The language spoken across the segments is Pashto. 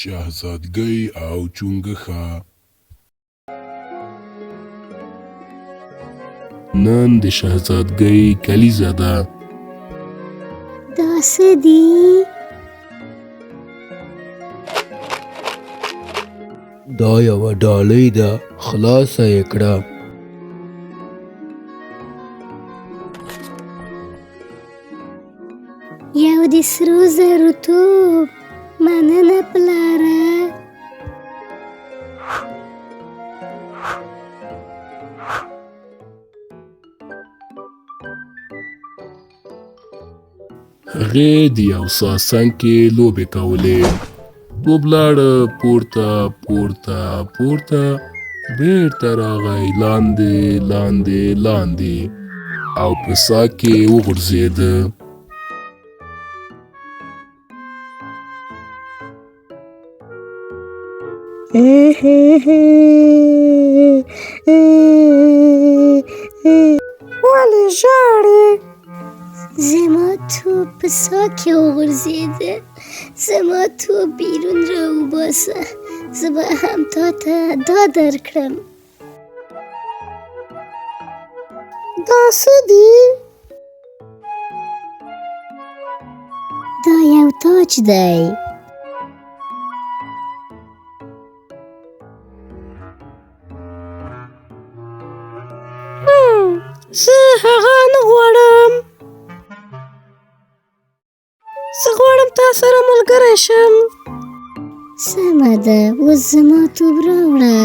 شهزادګۍ او چونګښه. نن د شهزادګۍ کلیزه ده. دا څه دي؟ دا یوه ډالۍ ده، خلاصه یې کړه. یو د سرو زرو توپ. مننه پلاره. هغې د یو ساسنګ کې لوبې کولې. توپ لاړه پورته پورته پورته، بیرته راغی لاندې لاندې لاندې او په سا کې وغورځېده. ولې ژاړې؟ زما توپ په سا کې وغورځېده. زما توپ بیرون راوباسه، زه به هم تا ته دا درکړم. دا څه دي؟ دا یو تاج دی. زه هغه نه غواړم. زه غواړم تا سره ملګری شم. سمه ده، اوس زما توپ راوړه.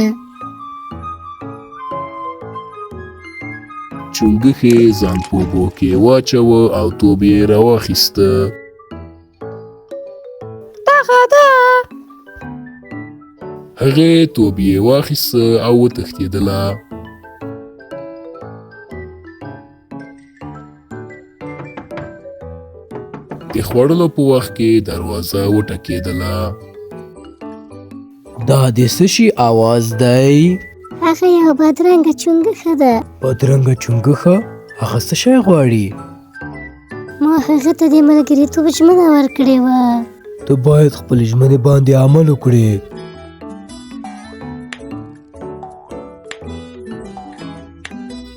چونګښې ځان په اوبو کې واچوه او توپ یې راواخیسته. دغه ده. هغې توپ یې واخیسته او وتښتېدله. د خوړلو په وخت کې دروازه وټکېدله. دا د څه شي آواز دی؟ هغه یو بدرنګه چونګښه ده. بدرنګه چونګښه؟ هغه څه شی غواړي؟ ما هغه ته د ملګرتوب ژمنه ورکړې وه. ته باید خپل ژمنې باندې عمل وکړې.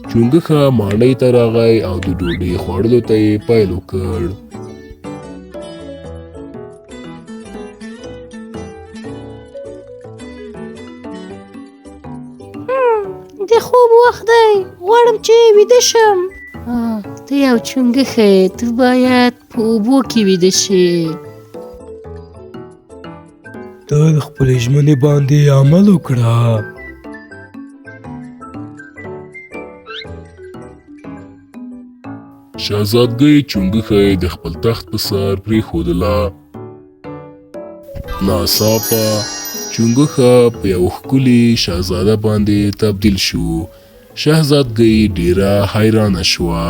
چونګښه ماڼۍ ته راغی او د ډوډۍ خوړلو ته یې پیل وکړ. د خوب وخت دی، غواړم چې ویده شم. ته یو چونګښه یې، ته باید په اوبو کې ویده شې. ته د خپلې ژمنې باندې عمل وکړه. شهزادګۍ چونګښه یې د خپل تخت په سر پرېښودله. ناڅاپه چونګښه په یو ښکلي شهزاده باندې تبدیل شو. شهزادګۍ ډیره حیرانه شوه.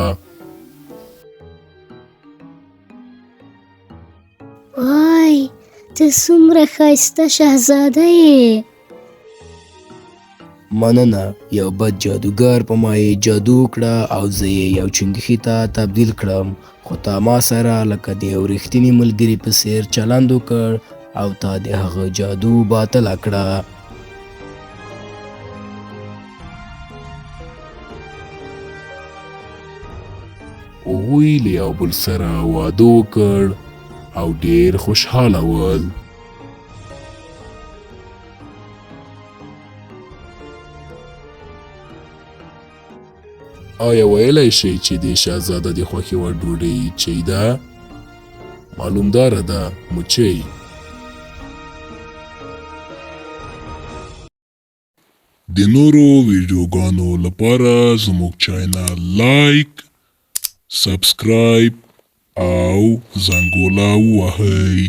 وای، ته څومره ښایسته شهزاده یې. مننه، یو بد جادوګر په ما یې جادو وکړه او زه یې یو چونګښي ته تبدیل کړم، خو تا ما سره لکه د یو رښتیني ملګري په څېر چلند وکړ او تا د هغه جادو باطله کړه. هغوی له یو بل سره واده وکړ او ډیر خوشحاله ول. آیا ویلی شئ چې د شهزاده د خوښې وړ ډوډۍ چی ده؟ معلومداره ده، مچۍ. د نورو ویډیوګانو لپاره زموږ چینل لایک، سبسکرایب او زنګوله ووهئ.